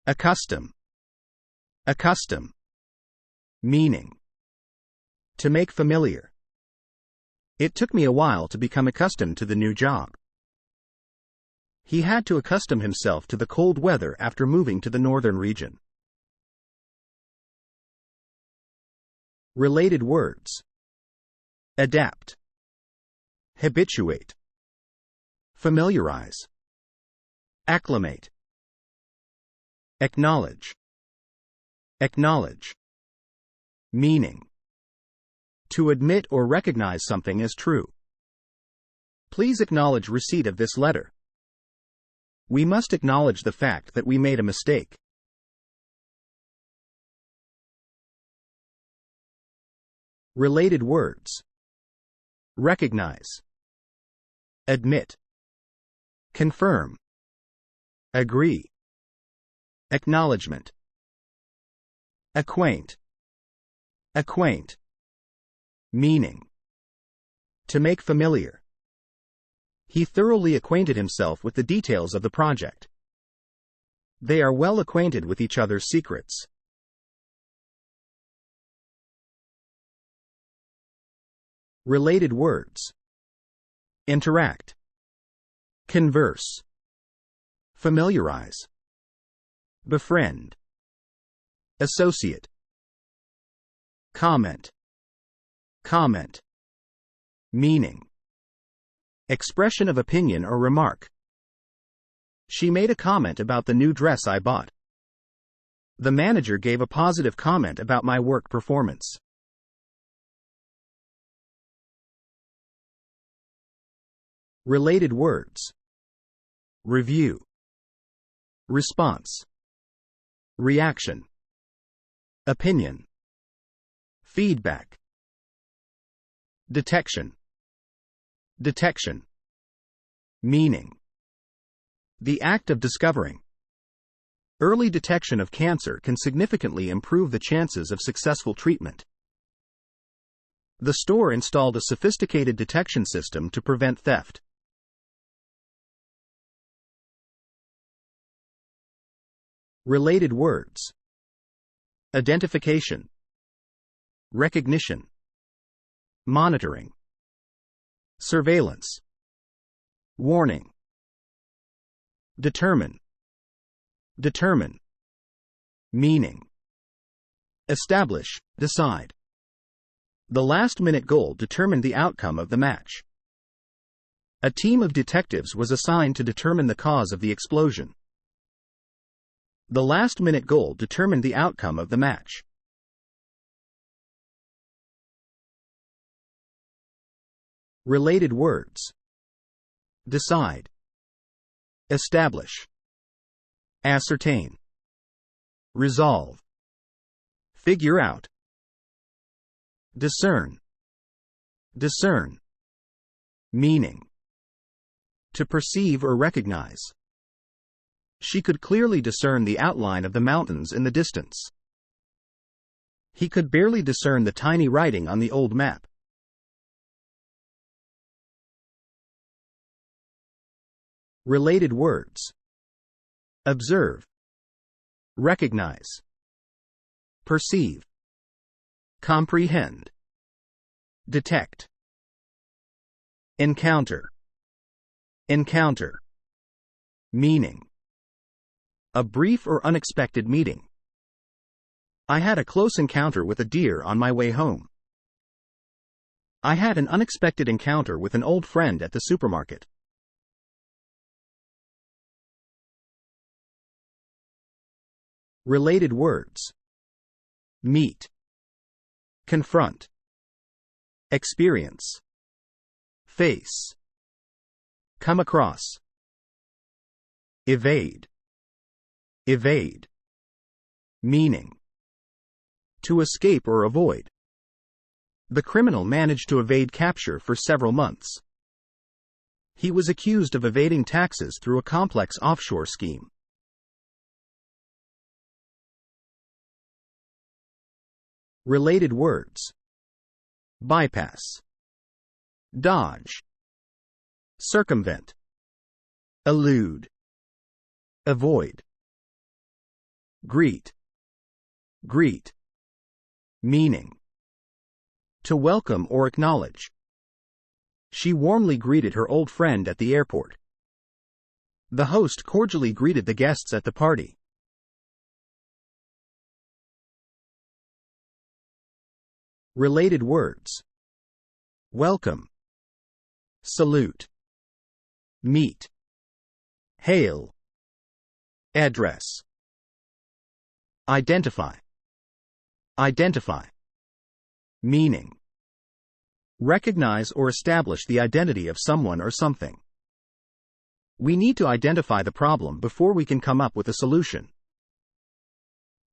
Accustom. Accustom. Meaning: to make familiar. It took me a while to become accustomed to the new job. He had to accustom himself to the cold weather after moving to the northern region. Related words: adapt, habituate, familiarize, acclimate, acknowledge. Acknowledge. Meaning: to admit or recognize something as true. Please acknowledge receipt of this letter. We must acknowledge the fact that we made a mistake. Related words: recognize, admit, confirm, agree, acknowledgement. Acquaint. Acquaint. Meaning: to make familiar. He thoroughly acquainted himself with the details of the project. They are well acquainted with each other's secrets. Related words: interact, converse, familiarize, befriend, associate, comment. Comment. Meaning: expression of opinion or remark. She made a comment about the new dress I bought. The manager gave a positive comment about my work performance. Related words: review, response, reaction, opinion, feedback. Detection. Detection. Meaning: the act of discovering. Early detection of cancer can significantly improve the chances of successful treatment. The store installed a sophisticated detection system to prevent theft. Related words: identification, recognition, monitoring, surveillance, warning. Determine. Determine. Meaning: establish, decide. The last-minute goal determined the outcome of the match. A team of detectives was assigned to determine the cause of the explosion. The last-minute goal determined the outcome of the match. Related words: decide, establish, ascertain, resolve, figure out. Discern. Discern. Meaning: to perceive or recognize. She could clearly discern the outline of the mountains in the distance. He could barely discern the tiny writing on the old map. Related words: observe, recognize, perceive, comprehend, detect. Encounter. Encounter. Meaning: a brief or unexpected meeting. I had a close encounter with a deer on my way home. I had an unexpected encounter with an old friend at the supermarket. Related words: meet, confront, experience, face, come across. Evade. Evade. Meaning: to escape or avoid. The criminal managed to evade capture for several months. He was accused of evading taxes through a complex offshore scheme. Related words: bypass, dodge, circumvent, elude, avoid. Greet. Greet. Meaning: to welcome or acknowledge. She warmly greeted her old friend at the airport. The host cordially greeted the guests at the party. Related words: welcome, salute, meet, hail, address. Identify. Identify. Meaning: recognize or establish the identity of someone or something. We need to identify the problem before we can come up with a solution.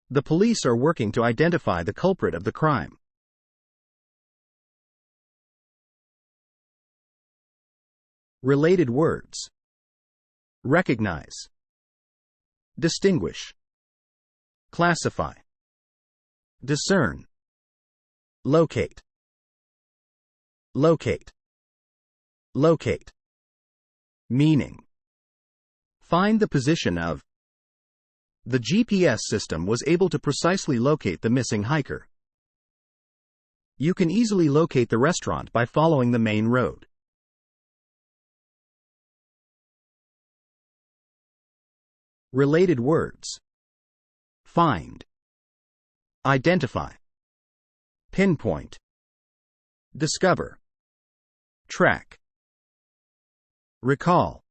The police are working to identify the culprit of the crime. Related words: recognize, distinguish, classify, discern, locate. Locate. Locate. Meaning: find the position of. The GPS system was able to precisely locate the missing hiker. You can easily locate the restaurant by following the main road. Related words: find, identify, pinpoint, discover, track. Recall.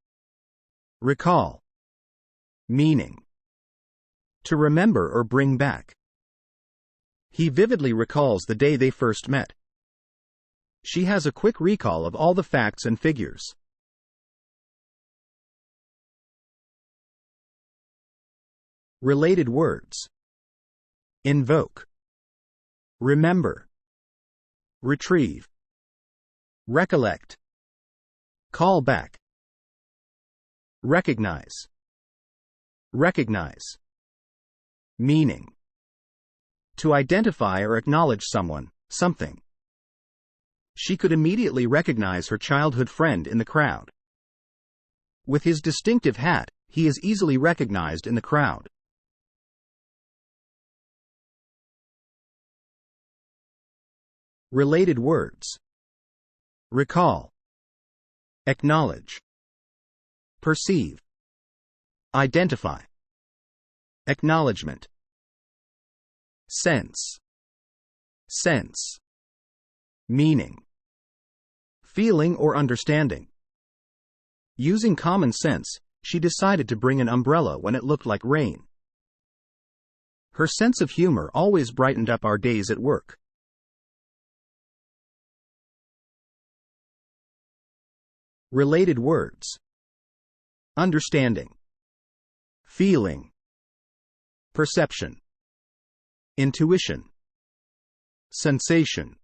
Recall. Meaning: to remember or bring back. He vividly recalls the day they first met. She has a quick recall of all the facts and figures. Related words: invoke, remember, retrieve, recollect, call back. Recognize. Recognize. Meaning: to identify or acknowledge someone, something. She could immediately recognize her childhood friend in the crowd. With his distinctive hat, he is easily recognized in the crowd. Related words: recall, acknowledge, perceive, identify, acknowledgement. Sense. Sense. Meaning: feeling or understanding. Using common sense, she decided to bring an umbrella when it looked like rain. Her sense of humor always brightened up our days at work. Related words: understanding, feeling, perception, intuition, sensation.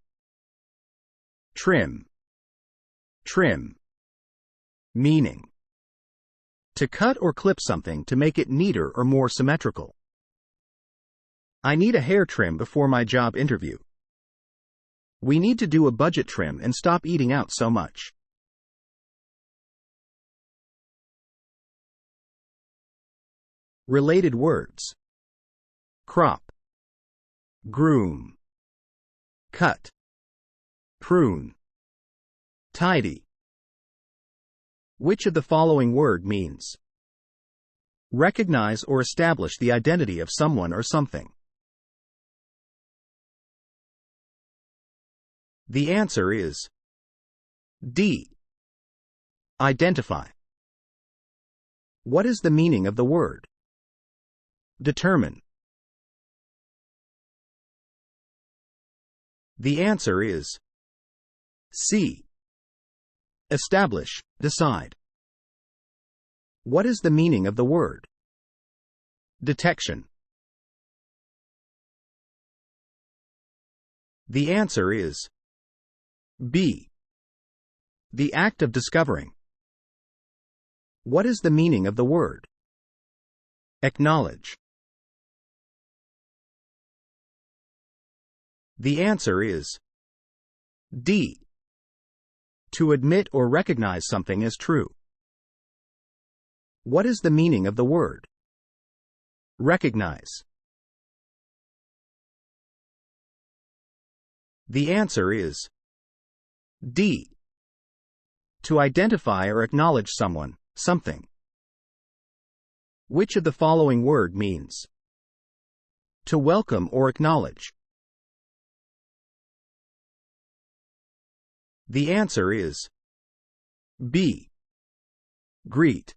Trim. Trim. Meaning: to cut or clip something to make it neater or more symmetrical. I need a hair trim before my job interview. We need to do a budget trim and stop eating out so much. Related words: crop, groom, cut, prune, tidy. Which of the following word means: recognize or establish the identity of someone or something? The answer is D. Identify. What is the meaning of the word? Determine. The answer is C. Establish, decide. What is the meaning of the word? Detection. The answer is B. The act of discovering. What is the meaning of the word? Acknowledge. The answer is D. To admit or recognize something as true. What is the meaning of the word? Recognize. The answer is D. To identify or acknowledge someone, something. Which of the following word means to welcome or acknowledge? The answer is B. Greet.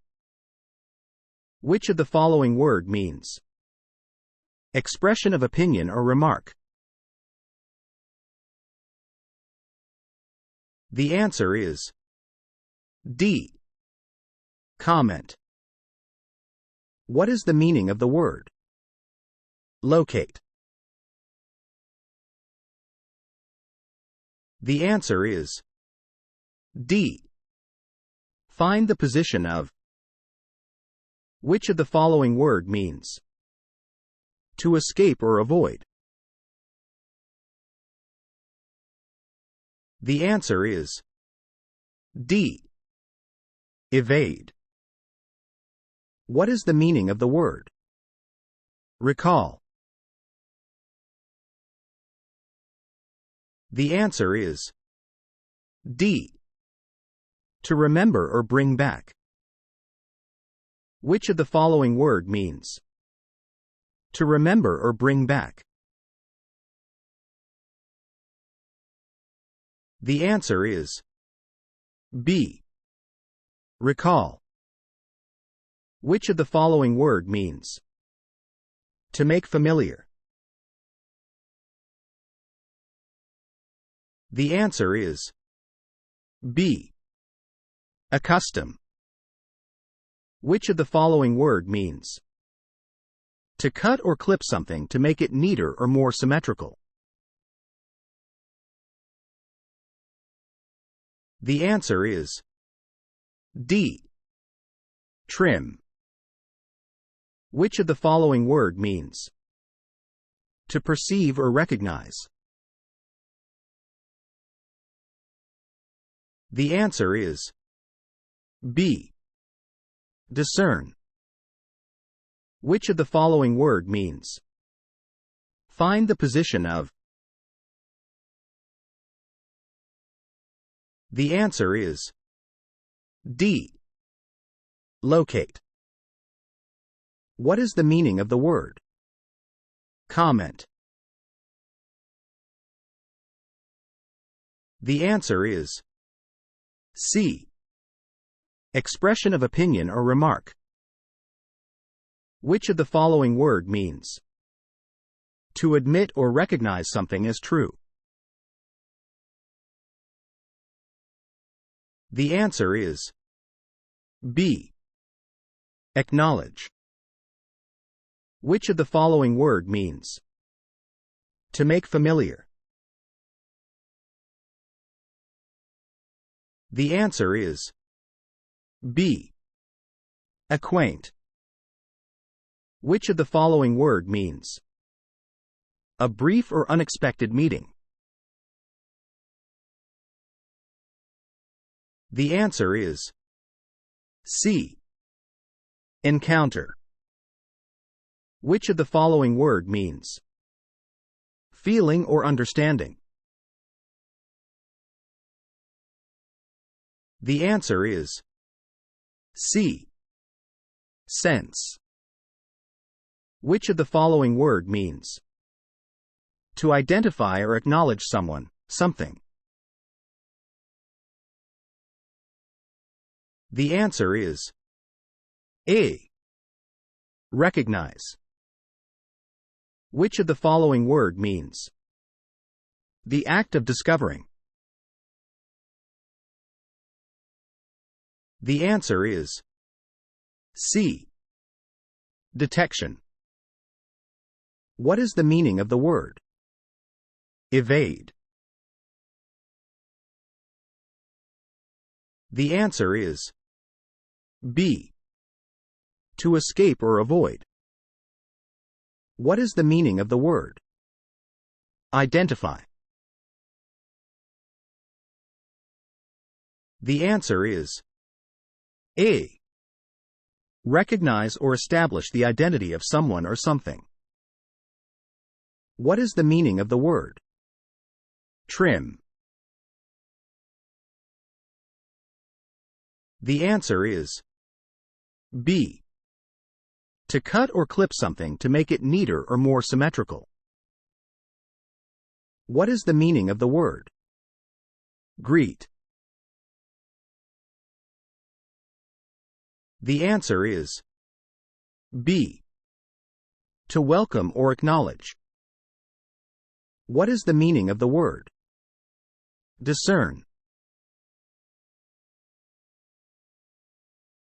Which of the following word means expression of opinion or remark? The answer is D. Comment. What is the meaning of the word locate? The answer is D. Find the position of. Which of the following word means to escape or avoid? The answer is D. Evade. What is the meaning of the word recall? The answer is D. To remember or bring back. Which of the following word means to remember or bring back? The answer is B. Recall. Which of the following word means to make familiar? The answer is B. Accustom. Which of the following word means to cut or clip something to make it neater or more symmetrical? The answer is D. Trim. Which of the following word means to perceive or recognize? The answer is B. Discern. Which of the following word means find the position of? The answer is D. Locate. What is the meaning of the word comment? The answer is C. Expression of opinion or remark. Which of the following word means to admit or recognize something as true? The answer is B. Acknowledge. Which of the following word means to make familiar? The answer is B. Acquaint. Which of the following word means a brief or unexpected meeting? The answer is C. Encounter. Which of the following word means feeling or understanding? The answer is C. Sense. Which of the following word means to identify or acknowledge someone, something? The answer is A. Recognize. Which of the following word means the act of discovering? The answer is C. Detection. What is the meaning of the word evade? The answer is B. To escape or avoid. What is the meaning of the word identify? The answer is A. Recognize or establish the identity of someone or something. What is the meaning of the word trim? The answer is B. To cut or clip something to make it neater or more symmetrical. What is the meaning of the word greet? The answer is B. To welcome or acknowledge. What is the meaning of the word discern?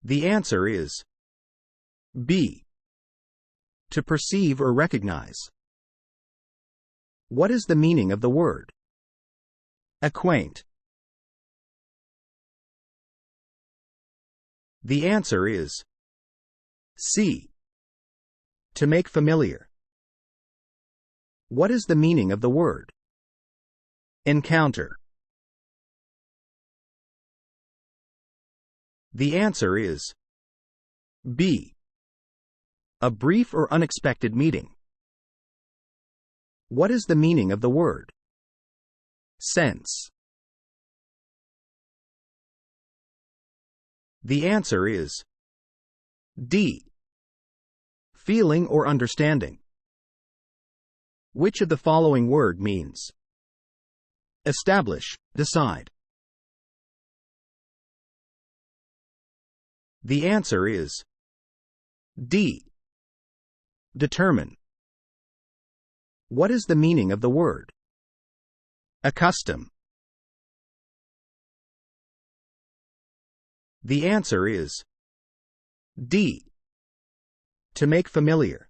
The answer is B. To perceive or recognize. What is the meaning of the word acquaint? The answer is C. To make familiar. What is the meaning of the word encounter? The answer is B. A brief or unexpected meeting. What is the meaning of the word sense? The answer is D. Feeling or understanding. Which of the following word means establish, decide? The answer is D. Determine. What is the meaning of the word accustom? The answer is D. To make familiar.